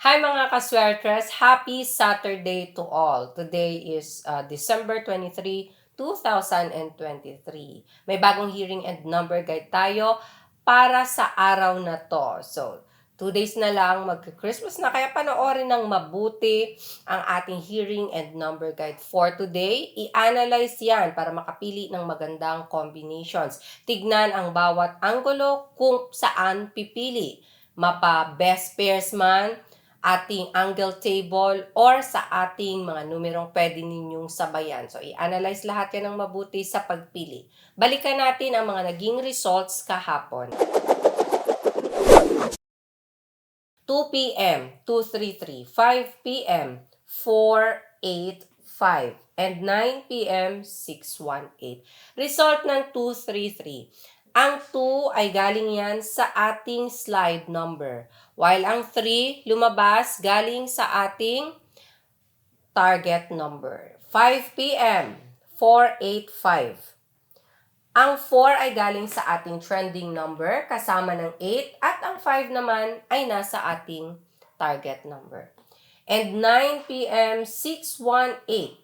Hi mga kaswertres! Happy Saturday to all! Today is December 23, 2023. May bagong hearing and number guide tayo para sa araw na to. So, 2 days na lang magka-Christmas na, kaya panoorin ng mabuti ang ating hearing and number guide for today. I-analyze yan para makapili ng magandang combinations. Tignan ang bawat anggulo kung saan pipili. Mapa best pairs man, ating angle table, or sa ating mga numerong pwede ninyong sabayan. So, i-analyze lahat yan ng mabuti sa pagpili. Balikan natin ang mga naging results kahapon. 2 p.m., 233, 5 p.m., 485, and 9 p.m., 618. Result ng 233. Ang 2 ay galing yan sa ating slide number, while ang 3 lumabas galing sa ating target number. 5 p.m., 485. Ang 4 ay galing sa ating trending number kasama ng 8 at ang 5 naman ay nasa ating target number. And 9 p.m., 618.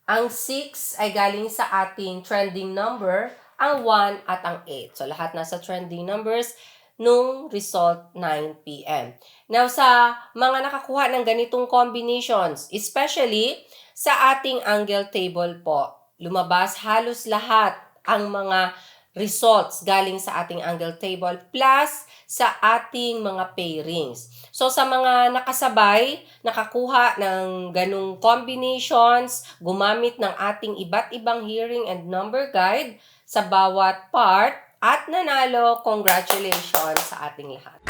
Ang 6 ay galing sa ating trending number, ang 1 at ang 8. So lahat nasa trending numbers nung result 9 p.m. Now sa mga nakakuha ng ganitong combinations, especially sa ating angle table po, lumabas halos lahat ang mga results galing sa ating angle table plus sa ating mga pairings. So sa mga nakasabay, nakakuha ng ganung combinations, gumamit ng ating iba't ibang hearing and number guide sa bawat part at nanalo, congratulations sa ating lahat.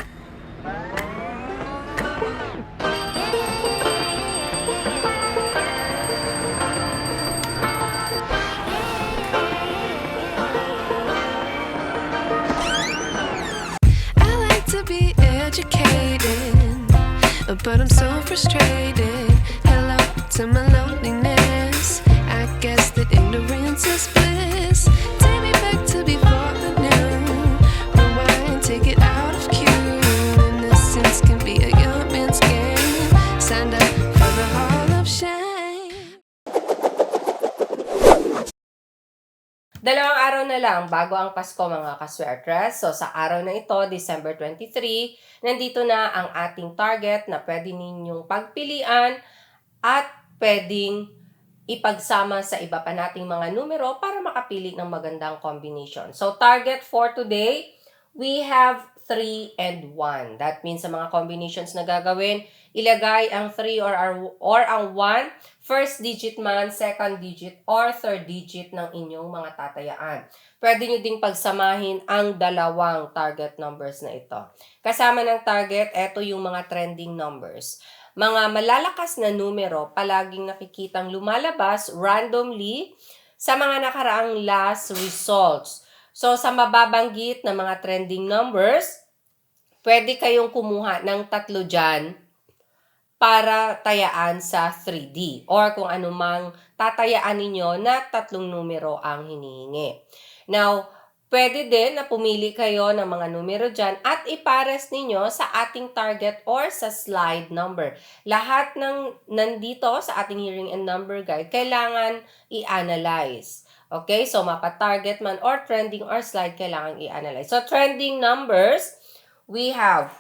But I'm so frustrated. Hello to my loneliness. I guess that ignorance is bliss. Take me back to before the new. Rewind, take it out of cue. Innocence can be a young man's game. Signed up for the hall of shame. Dalawang araw na lang bago ang Pasko mga kaswertres. So sa araw na ito, December 23, nandito na ang ating target na pwede ninyong pagpilian at pwedeng ipagsama sa iba pa nating mga numero para makapili ng magandang combination. So target for today, we have 3 and 1. That means sa mga combinations na gagawin, ilagay ang 3 or ang 1, first digit man, second digit, or third digit ng inyong mga tatayaan. Pwede nyo ding pagsamahin ang dalawang target numbers na ito. Kasama ng target, ito yung mga trending numbers. Mga malalakas na numero, palaging nakikitang lumalabas randomly sa mga nakaraang last results. So, sa mababanggit na mga trending numbers, pwede kayong kumuha ng 3 dyan para tayaan sa 3D or kung anumang tatayaan ninyo na 3 numero ang hinihingi. Now, pwede din na pumili kayo ng mga numero dyan at ipares ninyo sa ating target or sa slide number. Lahat ng nandito sa ating hearing and number guide, kailangan i-analyze. Okay, so mapa-target man or trending or slide, kailangan i-analyze. So trending numbers, we have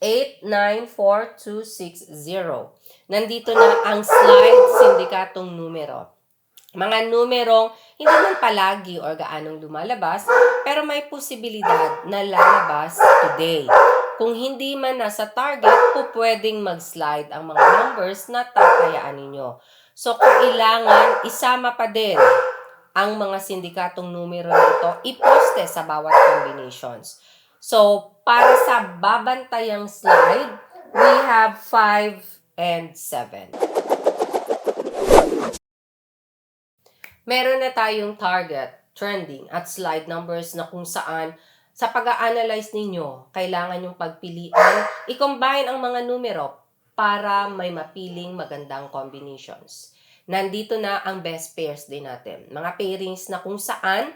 8, 9, 4, 2, 6, 0. Nandito na ang slide sindikatong numero. Mga numerong hindi man palagi or gaanong lumalabas, pero may posibilidad na lalabas today. Kung hindi man nasa target, pwedeng mag-slide ang mga numbers na tatayaan ninyo. So kailangan isama pa din ang mga sindikatong numero na ito, iposte sa bawat combinations. So, para sa babantayang slide, we have 5 and 7. Meron na tayong target, trending, at slide numbers na kung saan sa pag-a-analyze ninyo, kailangan yung pagpilian, i-combine ang mga numero para may mapiling magandang combinations. Nandito na ang best pairs din natin. Mga pairings na kung saan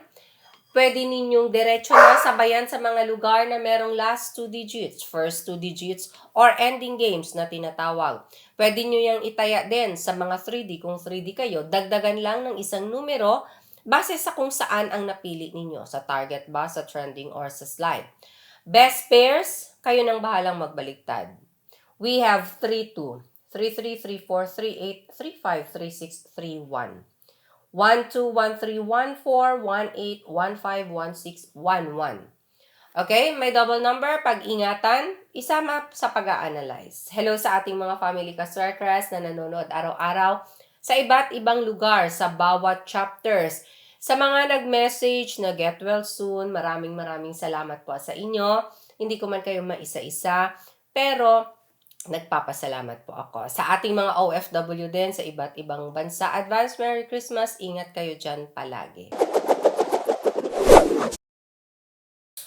Pwede ninyong diretso na sabayan sa mga lugar na merong last 2 digits, first 2 digits, or ending games na tinatawag. Pwede nyo yung itaya din sa mga 3D. Kung 3D kayo, dagdagan lang ng isang numero base sa kung saan ang napili ninyo, sa target ba, sa trending, or sa slide. Best pairs, kayo nang bahalang magbaliktad. We have 3-2, 3-3, 3-4, 3-8, 3-5, 3-6, 3-1. 1-2, 1-3, 1-4, 1-8, 1-5, 1-6, 1-1. Okay? May double number. Pag-ingatan, isama sa pag-a-analyze. Hello sa ating mga family kaswertras na nanonood araw-araw sa iba't ibang lugar sa bawat chapters. Sa mga nag-message na get well soon, maraming salamat po sa inyo. Hindi ko man kayo maisa-isa, pero nagpapasalamat po ako. Sa ating mga OFW din sa iba't ibang bansa, advance Merry Christmas. Ingat kayo dyan palagi.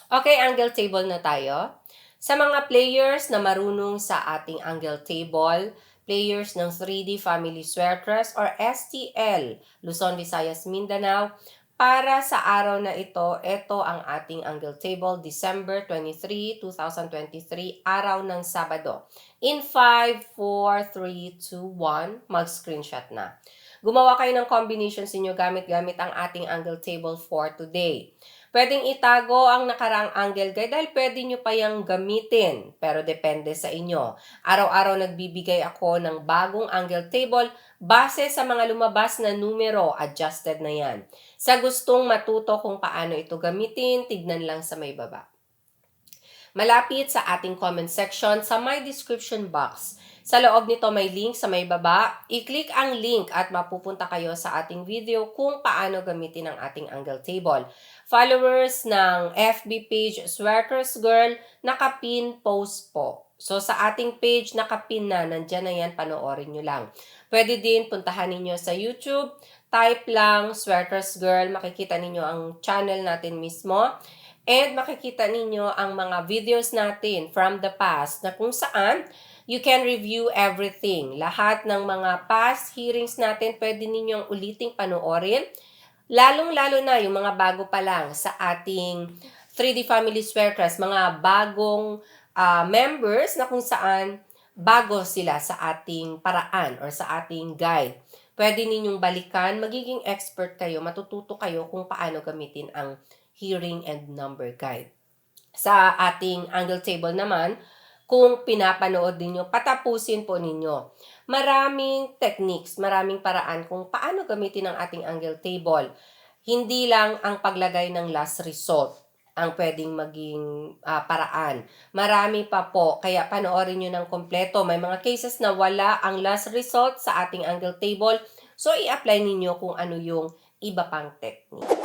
Okay, angle table na tayo. Sa mga players na marunong sa ating angle table, players ng 3D Family Swertres or STL, Luzon, Visayas, Mindanao, para sa araw na ito ang ating angle table, December 23, 2023, araw ng Sabado. In 5, 4, 3, 2, 1, mag-screenshot na. Gumawa kayo ng combinations ninyo gamit ang ating angle table for today. Pwedeng itago ang nakaraang angle guide dahil pwede nyo pa yung gamitin. Pero depende sa inyo. Araw-araw nagbibigay ako ng bagong angle table base sa mga lumabas na numero. Adjusted na yan. Sa gustong matuto kung paano ito gamitin, tignan lang sa may baba. Malapit sa ating comment section sa my description box. Sa loob nito may link sa may baba. I-click ang link at mapupunta kayo sa ating video kung paano gamitin ang ating angle table. Followers ng FB page Swertres Girl, nakapin post po. So sa ating page, nakapin na. Nandyan na yan, panoorin nyo lang. Pwede din puntahan ninyo sa YouTube. Type lang Swertres Girl. Makikita ninyo ang channel natin mismo. And makikita ninyo ang mga videos natin from the past na kung saan you can review everything. Lahat ng mga past hearings natin pwede ninyong uliting panoorin. Lalong-lalo na yung mga bago pa lang sa ating 3D Family Swertres, mga bagong members na kung saan bago sila sa ating paraan or sa ating guide. Pwede ninyong balikan, magiging expert kayo, matututo kayo kung paano gamitin ang hearing and number guide. Sa ating angle table naman, kung pinapanood ninyo, patapusin po ninyo. Maraming techniques, maraming paraan kung paano gamitin ang ating angle table. Hindi lang ang paglagay ng last result ang pwedeng maging paraan. Marami pa po, kaya panoorin nyo ng kompleto. May mga cases na wala ang last result sa ating angle table, so i-apply ninyo kung ano yung iba pang technique.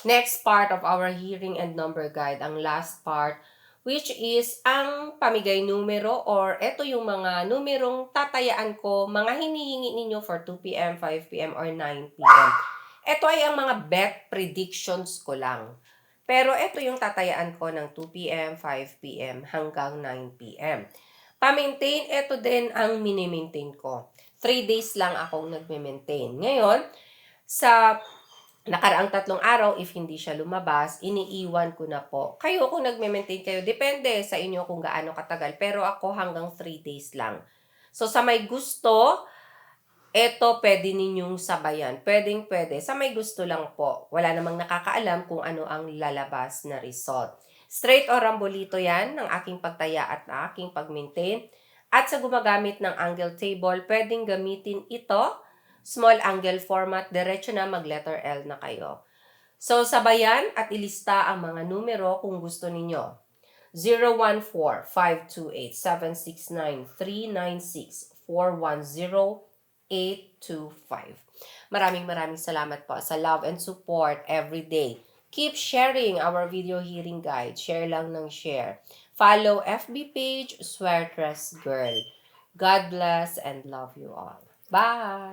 Next part of our hearing and number guide, ang last part, which is ang pamigay numero or ito yung mga numerong tatayaan ko, mga hinihingi ninyo for 2 p.m., 5 p.m., or 9 p.m. Ito ay ang mga bet predictions ko lang. Pero ito yung tatayaan ko ng 2 p.m., 5 p.m. hanggang 9 p.m. Pa-maintain, ito din ang mini-maintain ko. 3 days lang akong nagme-maintain. Ngayon, sa nakaraang 3 araw, if hindi siya lumabas, iniiwan ko na po. Kayo kung nagme-maintain kayo, depende sa inyo kung gaano katagal. Pero ako hanggang 3 days lang. So sa may gusto, eto pwede ninyong sabayan. Pwede. Sa may gusto lang po. Wala namang nakakaalam kung ano ang lalabas na result. Straight or rambolito yan ng aking pagtaya at ng aking pag-maintain. At sa gumagamit ng angle table, pwedeng gamitin ito. Small angle format, diretso na mag-letter L na kayo. So, sabayan at ilista ang mga numero kung gusto ninyo. 014-528-769-396-410-825. Maraming salamat po sa love and support every day. Keep sharing our video hearing guide. Share lang ng share. Follow FB page, Swertres Girl. God bless and love you all. Bye!